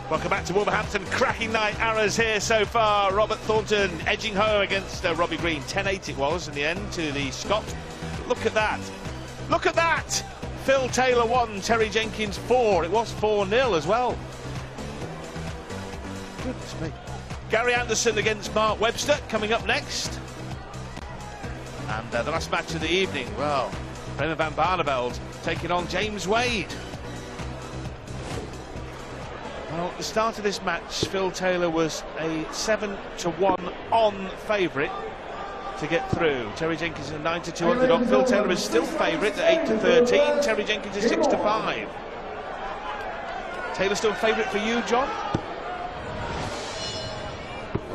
Welcome back to Wolverhampton. Cracking night arrows here so far. Robert Thornton edging home against Robbie Green. 10-8 it was in the end to the Scot. Look at that. Look at that. Phil Taylor 1, Terry Jenkins 4. It was 4-0 as well. Goodness me. Gary Anderson against Mark Webster coming up next. And the last match of the evening, well, Bremer van Barneveld taking on James Wade. Well, at the start of this match, Phil Taylor was a 7-1 on favourite to get through. Terry Jenkins is a 9-2 underdog. Phil Taylor is still favourite at 8-13. Terry Jenkins is 6-5. Taylor still favourite for you, John?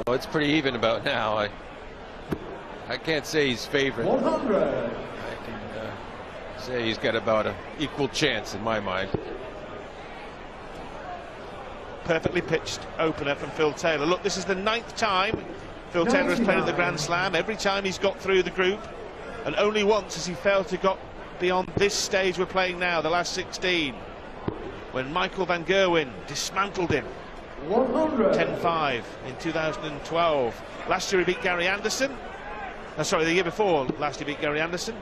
Well, it's pretty even about now. I can't say he's favourite. 100. I can say he's got about an equal chance in my mind. Perfectly pitched opener from Phil Taylor. Look, this is the 9th time Phil Taylor has played at the Grand Slam. Every time he's got through the group, and only once has he failed to got beyond this stage we're playing now, the last 16, when Michael van Gerwen dismantled him 10-5 in 2012. Last year he beat Gary Anderson. Sorry, the year before last he beat Gary Anderson.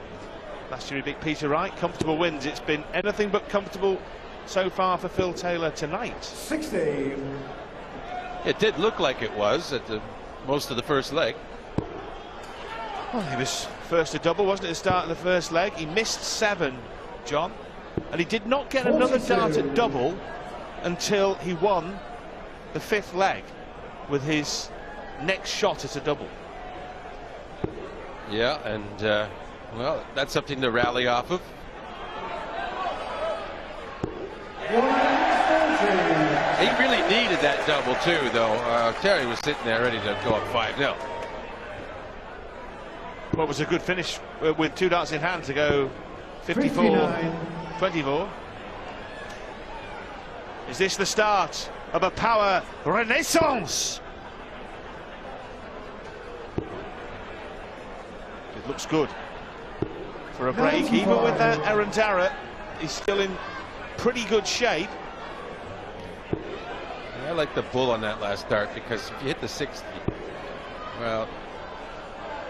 Last year he beat Peter Wright. Comfortable wins. It's been anything but comfortable so far for Phil Taylor tonight. 16. It did look like it was at most of the first leg. Well, he was first to double, wasn't it, at the start of the first leg? He missed 7, John, and he did not get another dart at double until he won the 5th leg with his next shot at a double. Yeah, and well, that's something to rally off of. He really needed that double too, though. Terry was sitting there ready to go up 5-0. Well, it was a good finish with 2 darts in hand to go 54-24. Is this the start of a power renaissance? It looks good for a break. Even with that errant error, he's still in pretty good shape. I like the bull on that last dart, because if you hit the 60, well,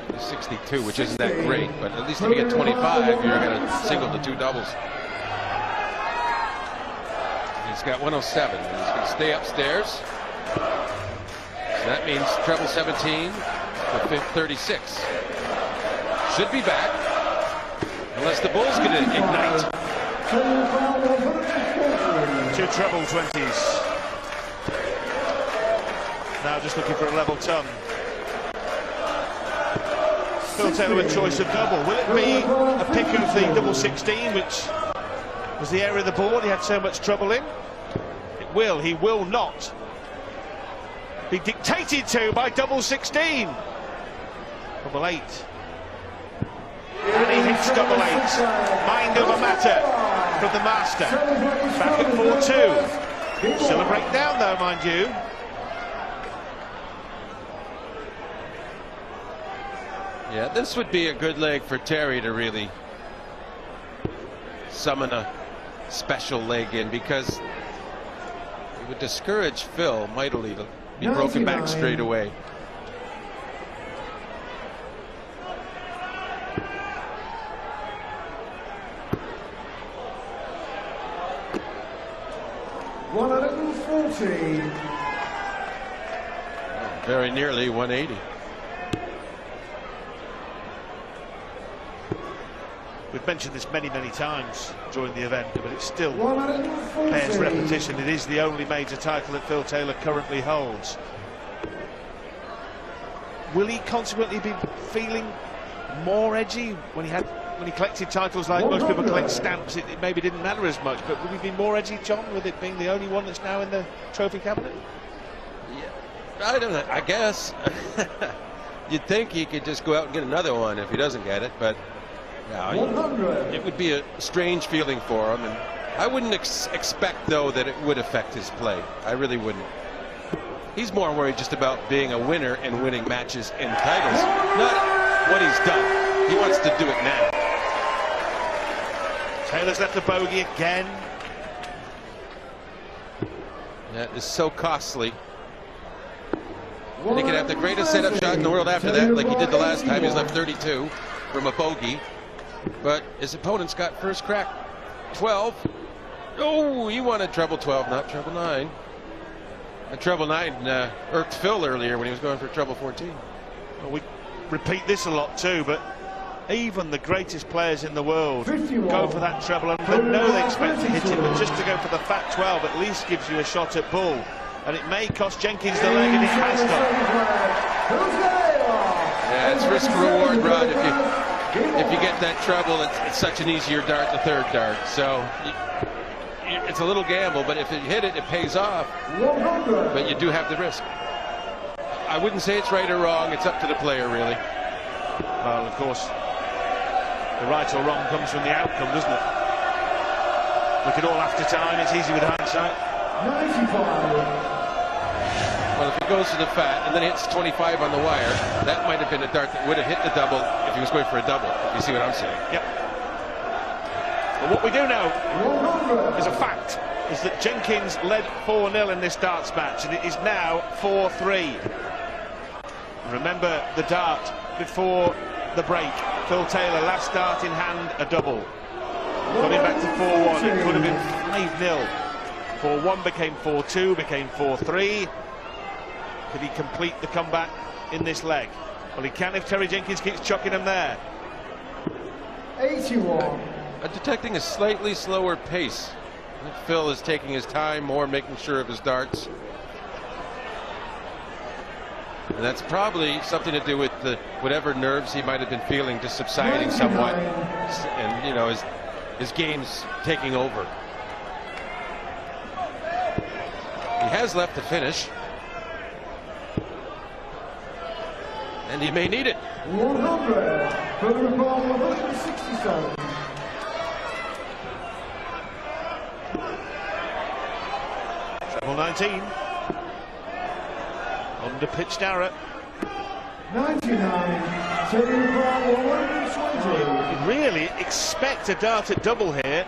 the 62, which isn't that great, but at least if you get 25, you're going to single the 2 doubles. He's got 107, and he's going to stay upstairs. So that means treble 17 for 36. Should be back, unless the bull's going to ignite. 2 treble 20s. Now just looking for a level ton. Phil Taylor with choice of double. Will it be a pick of the double 16, which was the area of the board he had so much trouble in? It will. He will not be dictated to by double 16. Double 8. And he hits double 8. Mind over matter from the master. Back at 4-2. Still a breakdown though, mind you. Yeah, this would be a good leg for Terry to really summon a special leg in, because it would discourage Phil mightily to be broken back straight away. Very nearly 180. We've mentioned this many times during the event, but it still bears repetition. It is the only major title that Phil Taylor currently holds. Will he consequently be feeling more edgy when he collected titles like most people collect stamps? It maybe didn't matter as much, but will he be more edgy, John, with it being the only one that's now in the trophy cabinet? Yeah, I don't know. I guess you'd think he could just go out and get another one if he doesn't get it, but yeah, it would be a strange feeling for him, and I wouldn't expect though that it would affect his play. I really wouldn't. He's more worried just about being a winner and winning matches and titles, not what he's done. He wants to do it now. Taylor's left the bogey again. That is so costly. And he could have the greatest setup shot in the world after that, like he did the last time. He's left 32 from a bogey. But his opponent's got first crack 12. Oh, he wanted treble 12, not treble 9. And treble 9 irked Phil earlier when he was going for treble 14. Well, we repeat this a lot too, but even the greatest players in the world go for that treble, and they know they expect to hit it, but just to go for the fat 12 at least gives you a shot at bull. And it may cost Jenkins the leg, and it has done. Yeah, it's risk reward, Rod. If you get that treble, it's such an easier dart, the third dart. So it's a little gamble, but if you hit it, it pays off. But you do have the risk. I wouldn't say it's right or wrong. It's up to the player, really. Well, of course, the right or wrong comes from the outcome, doesn't it? Look at all after time. It's easy with hindsight. 95. Well, if he goes to the fat and then hits 25 on the wire, that might have been a dart that would have hit the double if he was going for a double. You see what I'm saying? Yep. But what we do know is a fact, is that Jenkins led 4-0 in this darts match, and it is now 4-3. Remember the dart before the break. Phil Taylor, last dart in hand, a double. Got him back to 4-1. It could have been 5-0. 4-1 became 4-2, became 4-3. Could he complete the comeback in this leg? Well, he can if Terry Jenkins keeps chucking him there. 81. Detecting a slightly slower pace. Phil is taking his time more, making sure of his darts. And that's probably something to do with whatever nerves he might have been feeling just subsiding somewhat, and you know, his game's taking over. He has left to finish, and he may need it. 100. Protocol 167. Treble 19. Under pitched arrow. 99. Protocol 120. You'd really expect a dart at double here.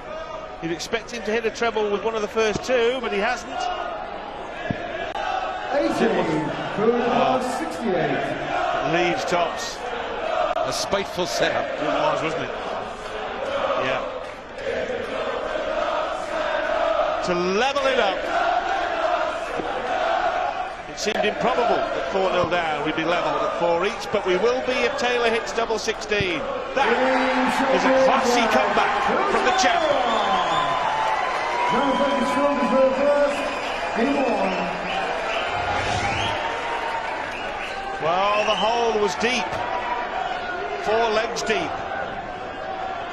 You'd expect him to hit a treble with one of the first two, but he hasn't. 80. Protocol 68. Leaves tops. A spiteful setup. It was, wasn't it? Yeah. To level it up. It seemed improbable that 4-0 down we'd be level at 4 each, but we will be if Taylor hits double 16. That is a classy comeback from the champ. Well, the hole was deep. 4 legs deep.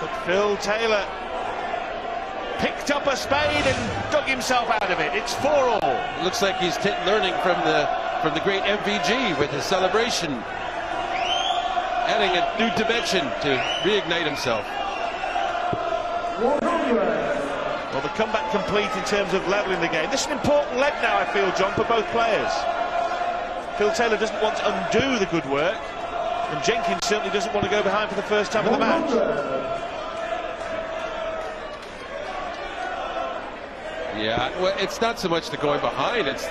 But Phil Taylor picked up a spade and dug himself out of it. It's 4-all. Looks like he's learning from the great MVG with his celebration, adding a new dimension to reignite himself. 100. Well, the comeback complete in terms of levelling the game. This is an important leg now, I feel, John, for both players. Phil Taylor doesn't want to undo the good work, and Jenkins certainly doesn't want to go behind for the first time of the match. Yeah, well, it's not so much the going behind, it's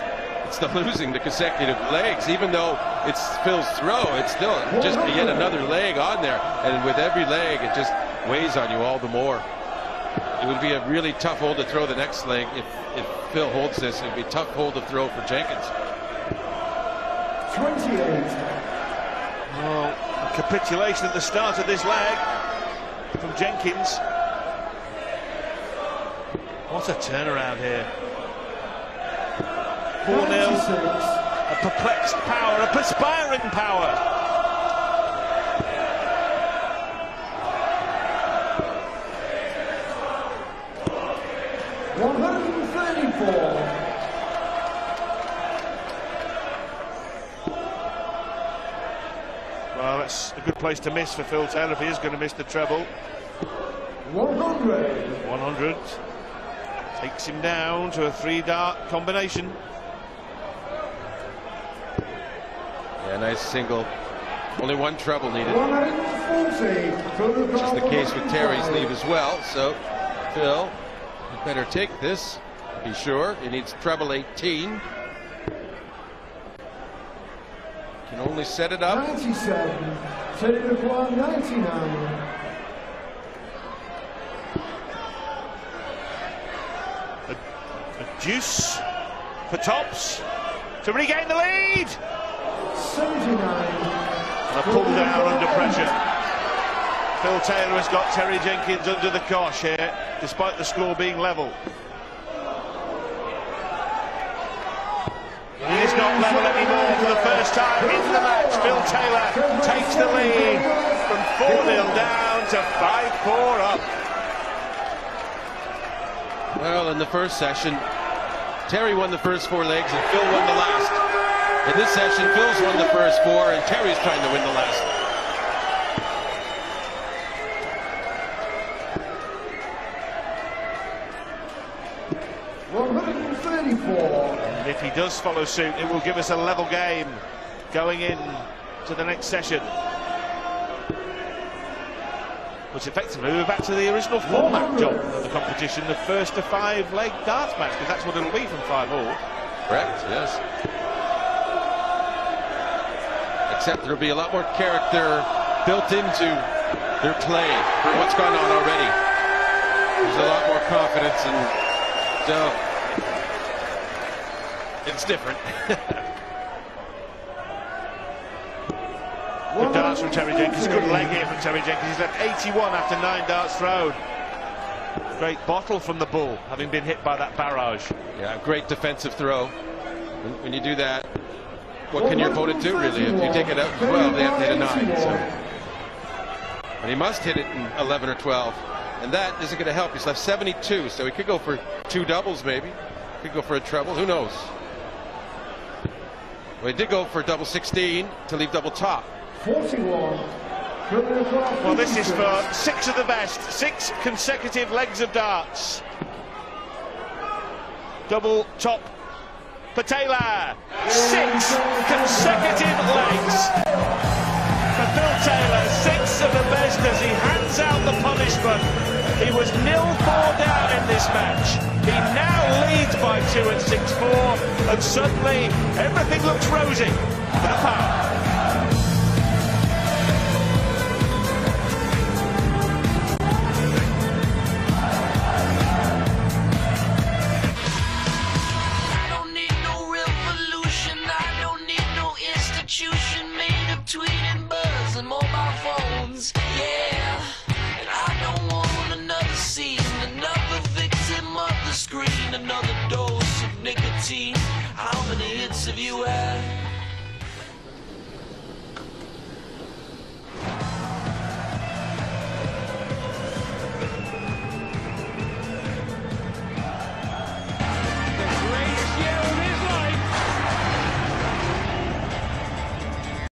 the losing the consecutive legs. Even though it's Phil's throw, it's still just yet another leg on there, and with every leg it just weighs on you all the more. It would be a really tough hole to throw the next leg. If Phil holds this, it would be a tough hole to throw for Jenkins. 28. Well, a capitulation at the start of this leg from Jenkins. What a turnaround here. 4-0. A perplexed power, a perspiring power. Well, that's a good place to miss for Phil Taylor if he is going to miss the treble. 100. 100. Takes him down to a 3-dart combination. Yeah, nice single. Only one treble needed. 140. Which is the case with Terry's leave as well. So Phil, you better take this. Be sure. He needs treble 18. Can only set it up. 97, turning to plan 99. A deuce for tops to regain the lead. 79. And a pull down under pressure. Phil Taylor has got Terry Jenkins under the cosh here, despite the score being level. He is not level anymore for the first time in the match. Phil Taylor takes the lead from 4-0 down to 5-4 up. Well, in the first session, Terry won the first 4 legs and Phil won the last. In this session, Phil's won the first 4 and Terry's trying to win the last. And if he does follow suit, it will give us a level game going in to the next session. Which effectively we're back to the original format, John, of the competition, the first to 5 leg darts match, because that's what it'll be from 5-all. Correct, yes. Except there'll be a lot more character built into their play for what's gone on already. There's a lot more confidence, and so it's different. Good darts from Terry Jenkins, good leg here from Terry Jenkins. He's left 81 after 9 darts thrown. Great bottle from the bull, having been hit by that barrage. Yeah, great defensive throw. When you do that, what can your opponent do, really? If you take it out 12, they have to hit a 9. So. And he must hit it in 11 or 12. And that isn't going to help. He's left 72, so he could go for 2 doubles, maybe. Could go for a treble, who knows? Well, he did go for double 16 to leave double top. 41. Well, this is for 6 of the best, 6 consecutive legs of darts. Double top for Taylor. 6 consecutive legs for Phil Taylor. 6 of the best as he hands out the punishment. He was 0-4 down in this match. He now leads by 2 and 6-4, and suddenly everything looks rosy for the power. Made of tweet and buzz and mobile phones, yeah. And I don't want another scene, another victim of the screen, another dose of nicotine. How many hits have you had?